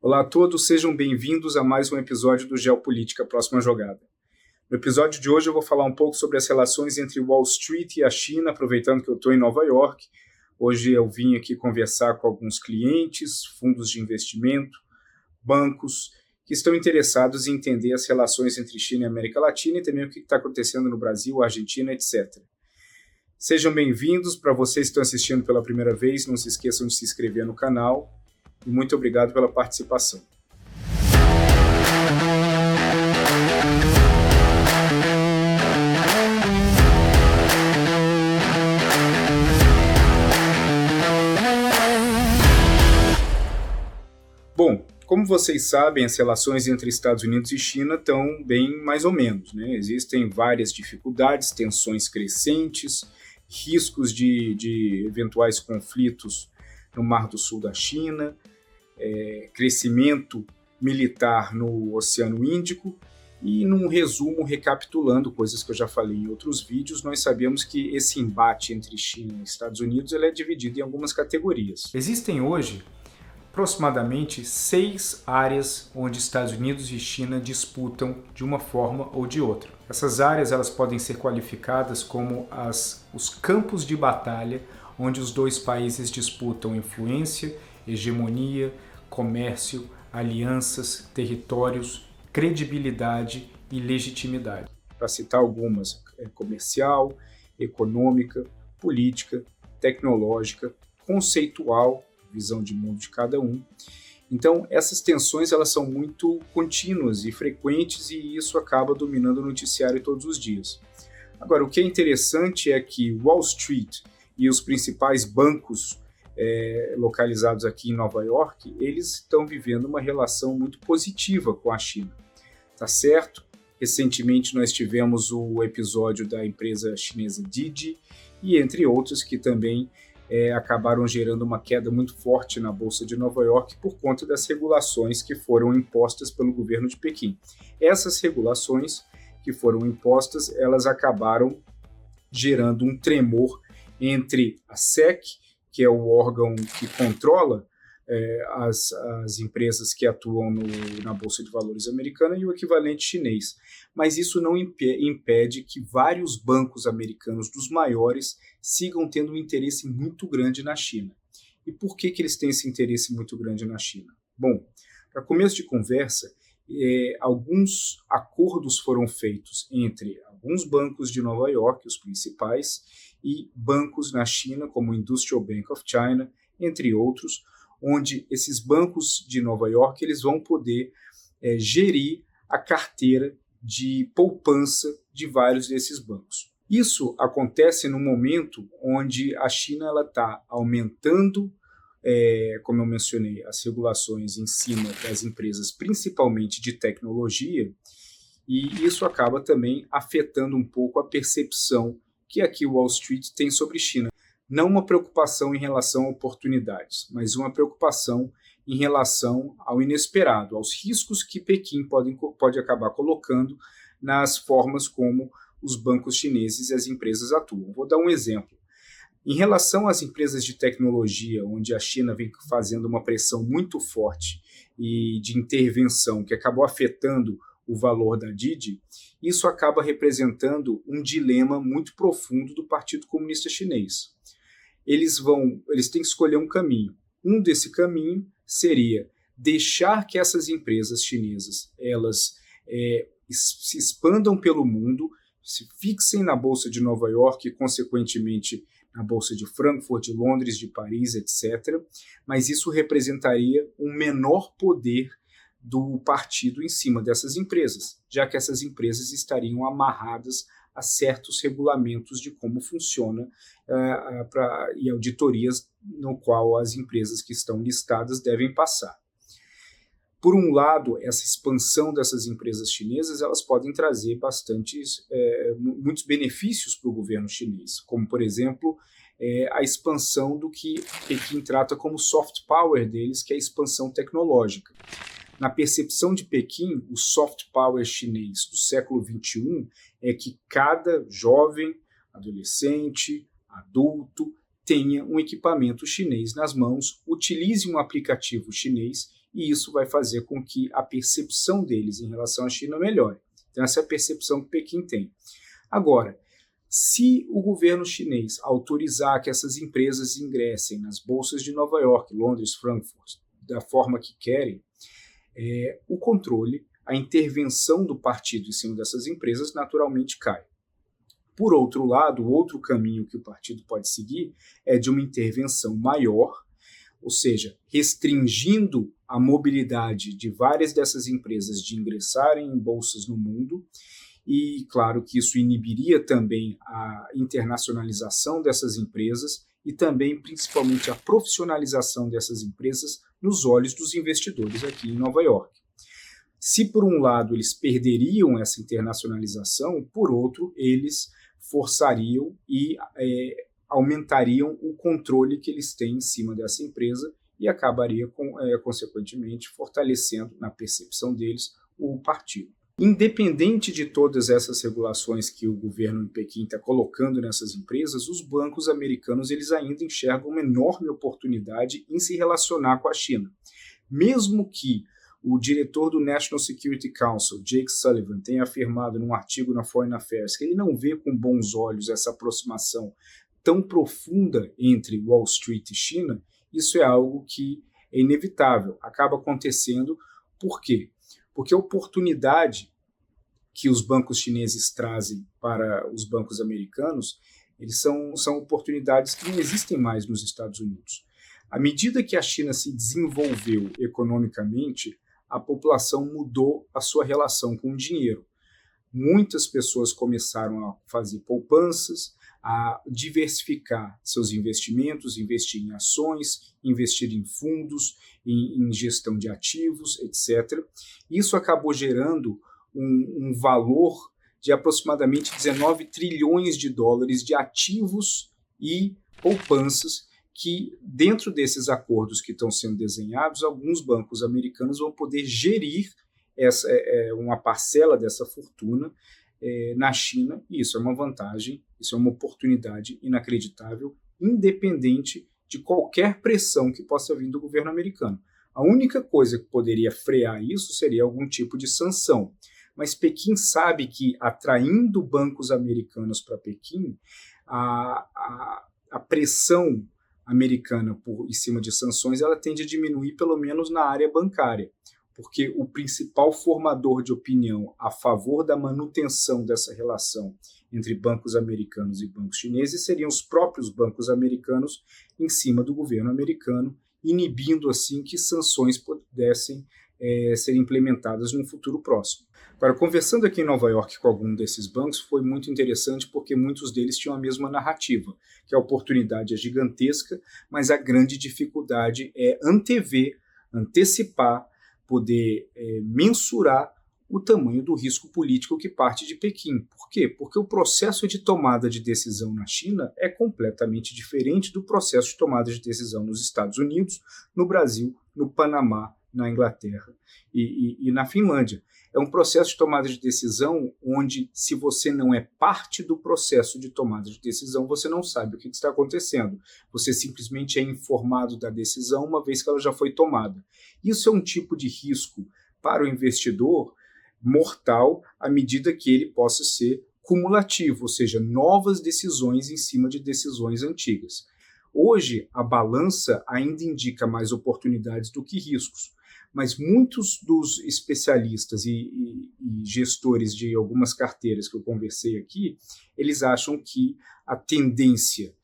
Olá a todos, sejam bem-vindos a mais um episódio do Geopolítica Próxima Jogada. No episódio de hoje eu vou falar um pouco sobre as relações entre Wall Street e a China, aproveitando que eu estou em Nova York. Hoje eu vim aqui conversar com alguns clientes, fundos de investimento, bancos, que estão interessados em entender as relações entre China e América Latina e também o que está acontecendo no Brasil, Argentina, etc. Sejam bem-vindos. Para vocês que estão assistindo pela primeira vez, não se esqueçam de se inscrever no canal. E muito obrigado pela participação. Bom, como vocês sabem, as relações entre Estados Unidos e China estão bem mais ou menos, né? Existem várias dificuldades, tensões crescentes, riscos de eventuais conflitos no Mar do Sul da China, crescimento militar no Oceano Índico e, num resumo, recapitulando coisas que eu já falei em outros vídeos, nós sabemos que esse embate entre China e Estados Unidos ele é dividido em algumas categorias. Existem hoje aproximadamente 6 áreas onde Estados Unidos e China disputam de uma forma ou de outra. Essas áreas elas podem ser qualificadas como os campos de batalha onde os dois países disputam influência, hegemonia, comércio, alianças, territórios, credibilidade e legitimidade. Para citar algumas, comercial, econômica, política, tecnológica, conceitual, visão de mundo de cada um. Então, essas tensões elas são muito contínuas e frequentes e isso acaba dominando o noticiário todos os dias. Agora, o que é interessante é que Wall Street e os principais bancos localizados aqui em Nova York, eles estão vivendo uma relação muito positiva com a China. Tá certo? Recentemente nós tivemos o episódio da empresa chinesa Didi e entre outros que também acabaram gerando uma queda muito forte na Bolsa de Nova York por conta das regulações que foram impostas pelo governo de Pequim. Essas regulações que foram impostas, elas acabaram gerando um tremor entre a SEC, que é o órgão que controla as empresas que atuam na Bolsa de Valores americana, e o equivalente chinês. Mas isso não impede que vários bancos americanos, dos maiores, sigam tendo um interesse muito grande na China. E por que eles têm esse interesse muito grande na China? Bom, para começo de conversa, alguns acordos foram feitos entre alguns bancos de Nova York, os principais, e bancos na China, como o Industrial Bank of China, entre outros, onde esses bancos de Nova York eles vão poder gerir a carteira de poupança de vários desses bancos. Isso acontece no momento onde a China está aumentando, como eu mencionei, as regulações em cima das empresas, principalmente de tecnologia, e isso acaba também afetando um pouco a percepção que aqui o Wall Street tem sobre China. Não uma preocupação em relação a oportunidades, mas uma preocupação em relação ao inesperado, aos riscos que Pequim pode acabar colocando nas formas como os bancos chineses e as empresas atuam. Vou dar um exemplo. Em relação às empresas de tecnologia, onde a China vem fazendo uma pressão muito forte e de intervenção que acabou afetando o valor da Didi, isso acaba representando um dilema muito profundo do Partido Comunista Chinês. Eles têm que escolher um caminho. Um desse caminho seria deixar que essas empresas chinesas elas se expandam pelo mundo, se fixem na Bolsa de Nova York e, consequentemente, na Bolsa de Frankfurt, de Londres, de Paris, etc. Mas isso representaria um menor poder do partido em cima dessas empresas, já que essas empresas estariam amarradas a certos regulamentos de como funciona e auditorias no qual as empresas que estão listadas devem passar. Por um lado, essa expansão dessas empresas chinesas elas podem trazer muitos benefícios para o governo chinês, como, por exemplo, a expansão do que Pequim trata como soft power deles, que é a expansão tecnológica. Na percepção de Pequim, o soft power chinês do século XXI é que cada jovem, adolescente, adulto, tenha um equipamento chinês nas mãos, utilize um aplicativo chinês e isso vai fazer com que a percepção deles em relação à China melhore. Então, essa é a percepção que Pequim tem. Agora, se o governo chinês autorizar que essas empresas ingressem nas bolsas de Nova York, Londres, Frankfurt, da forma que querem, o controle, a intervenção do partido em cima dessas empresas naturalmente cai. Por outro lado, o outro caminho que o partido pode seguir é de uma intervenção maior, ou seja, restringindo a mobilidade de várias dessas empresas de ingressarem em bolsas no mundo, e claro que isso inibiria também a internacionalização dessas empresas e também, principalmente, a profissionalização dessas empresas nos olhos dos investidores aqui em Nova York. Se, por um lado, eles perderiam essa internacionalização, por outro, eles forçariam e aumentariam o controle que eles têm em cima dessa empresa e acabaria, consequentemente, fortalecendo, na percepção deles, o partido. Independente de todas essas regulações que o governo em Pequim está colocando nessas empresas, os bancos americanos eles ainda enxergam uma enorme oportunidade em se relacionar com a China. Mesmo que o diretor do National Security Council, Jake Sullivan, tenha afirmado num artigo na Foreign Affairs que ele não vê com bons olhos essa aproximação tão profunda entre Wall Street e China, isso é algo que é inevitável, acaba acontecendo. Por quê? Porque a oportunidade que os bancos chineses trazem para os bancos americanos, eles são oportunidades que não existem mais nos Estados Unidos. À medida que a China se desenvolveu economicamente, a população mudou a sua relação com o dinheiro. Muitas pessoas começaram a fazer poupanças, a diversificar seus investimentos, investir em ações, investir em fundos, em gestão de ativos, etc. Isso acabou gerando um valor de aproximadamente 19 trilhões de dólares de ativos e poupanças que, dentro desses acordos que estão sendo desenhados, alguns bancos americanos vão poder gerir uma parcela dessa fortuna na China, e isso é uma vantagem, isso é uma oportunidade inacreditável, independente de qualquer pressão que possa vir do governo americano. A única coisa que poderia frear isso seria algum tipo de sanção, mas Pequim sabe que, atraindo bancos americanos para Pequim, a pressão americana em cima de sanções ela tende a diminuir, pelo menos na área bancária, porque o principal formador de opinião a favor da manutenção dessa relação entre bancos americanos e bancos chineses seriam os próprios bancos americanos em cima do governo americano, inibindo assim que sanções pudessem ser implementadas no futuro próximo. Agora, conversando aqui em Nova York com algum desses bancos, foi muito interessante porque muitos deles tinham a mesma narrativa, que a oportunidade é gigantesca, mas a grande dificuldade é antecipar, poder mensurar o tamanho do risco político que parte de Pequim. Por quê? Porque o processo de tomada de decisão na China é completamente diferente do processo de tomada de decisão nos Estados Unidos, no Brasil, no Panamá, na Inglaterra e na Finlândia. É um processo de tomada de decisão onde, se você não é parte do processo de tomada de decisão, você não sabe o que está acontecendo. Você simplesmente é informado da decisão uma vez que ela já foi tomada. Isso é um tipo de risco para o investidor mortal à medida que ele possa ser cumulativo, ou seja, novas decisões em cima de decisões antigas. Hoje, a balança ainda indica mais oportunidades do que riscos, mas muitos dos especialistas e gestores de algumas carteiras que eu conversei aqui, eles acham que a tendência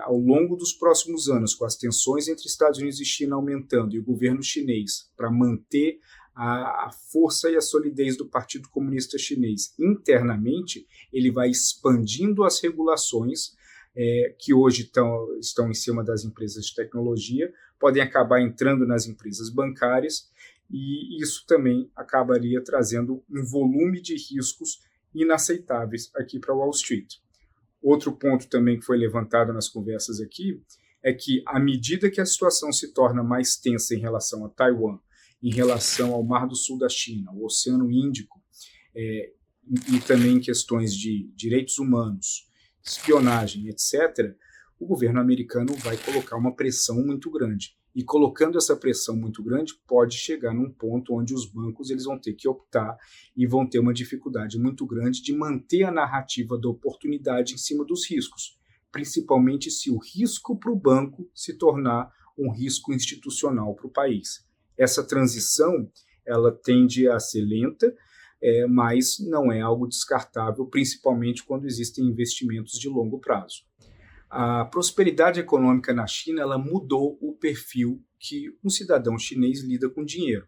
ao longo dos próximos anos, com as tensões entre Estados Unidos e China aumentando e o governo chinês para manter a força e a solidez do Partido Comunista Chinês internamente, ele vai expandindo as regulações que hoje estão em cima das empresas de tecnologia, podem acabar entrando nas empresas bancárias, e isso também acabaria trazendo um volume de riscos inaceitáveis aqui para Wall Street. Outro ponto também que foi levantado nas conversas aqui é que, à medida que a situação se torna mais tensa em relação a Taiwan, em relação ao Mar do Sul da China, o Oceano Índico, e também questões de direitos humanos, espionagem, etc., o governo americano vai colocar uma pressão muito grande. E colocando essa pressão muito grande, pode chegar num ponto onde os bancos eles vão ter que optar e vão ter uma dificuldade muito grande de manter a narrativa da oportunidade em cima dos riscos, principalmente se o risco para o banco se tornar um risco institucional para o país. Essa transição ela tende a ser lenta, mas não é algo descartável, principalmente quando existem investimentos de longo prazo. A prosperidade econômica na China ela mudou o perfil que um cidadão chinês lida com dinheiro.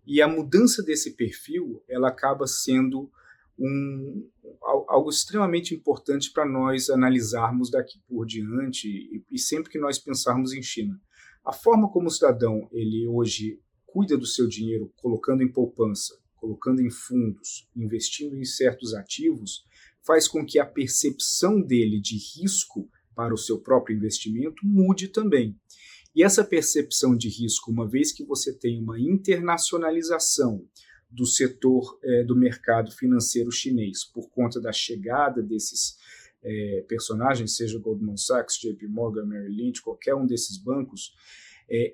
E a mudança desse perfil ela acaba sendo algo extremamente importante para nós analisarmos daqui por diante e sempre que nós pensarmos em China. A forma como o cidadão ele hoje cuida do seu dinheiro, colocando em poupança, colocando em fundos, investindo em certos ativos, faz com que a percepção dele de risco para o seu próprio investimento mude também. E essa percepção de risco, uma vez que você tem uma internacionalização do setor do mercado financeiro chinês por conta da chegada desses personagens, seja Goldman Sachs, JP Morgan, Merrill Lynch, qualquer um desses bancos,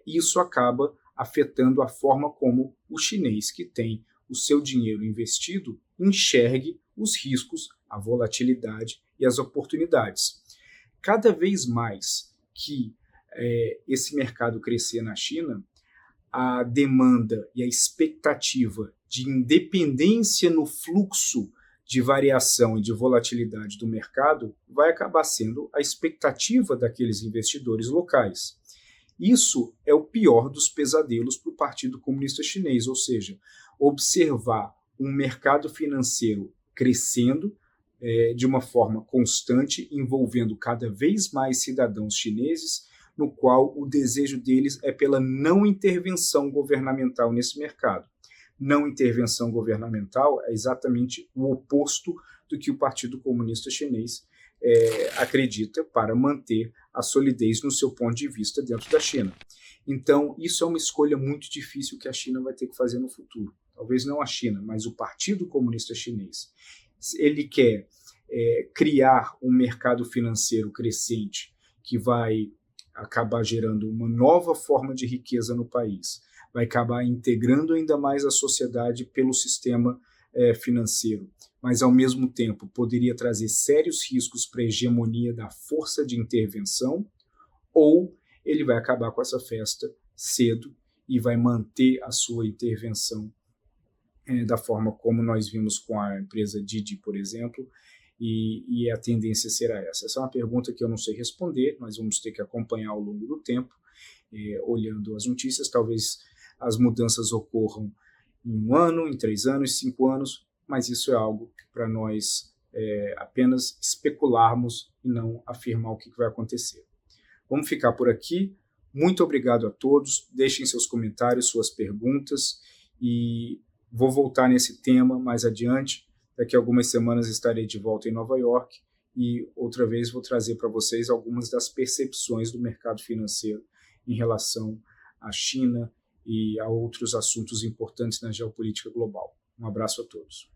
isso acaba afetando a forma como o chinês que tem o seu dinheiro investido enxergue os riscos, a volatilidade e as oportunidades. Cada vez mais que esse mercado crescer na China, a demanda e a expectativa de independência no fluxo de variação e de volatilidade do mercado vai acabar sendo a expectativa daqueles investidores locais. Isso é o pior dos pesadelos para o Partido Comunista Chinês, ou seja, observar um mercado financeiro crescendo de uma forma constante, envolvendo cada vez mais cidadãos chineses, no qual o desejo deles é pela não intervenção governamental nesse mercado. Não intervenção governamental é exatamente o oposto do que o Partido Comunista Chinês acredita para manter a solidez no seu ponto de vista dentro da China. Então, isso é uma escolha muito difícil que a China vai ter que fazer no futuro. Talvez não a China, mas o Partido Comunista Chinês. Ele quer criar um mercado financeiro crescente que vai acabar gerando uma nova forma de riqueza no país, vai acabar integrando ainda mais a sociedade pelo sistema financeiro, mas ao mesmo tempo poderia trazer sérios riscos para a hegemonia da força de intervenção, ou ele vai acabar com essa festa cedo e vai manter a sua intervenção da forma como nós vimos com a empresa Didi, por exemplo, e a tendência será essa. Essa é uma pergunta que eu não sei responder, nós vamos ter que acompanhar ao longo do tempo, olhando as notícias, talvez as mudanças ocorram em 1 ano, em 3 anos, 5 anos, mas isso é algo para nós apenas especularmos e não afirmar o que vai acontecer. Vamos ficar por aqui. Muito obrigado a todos. Deixem seus comentários, suas perguntas e vou voltar nesse tema mais adiante. Daqui a algumas semanas estarei de volta em Nova York e outra vez vou trazer para vocês algumas das percepções do mercado financeiro em relação à China e a outros assuntos importantes na geopolítica global. Um abraço a todos.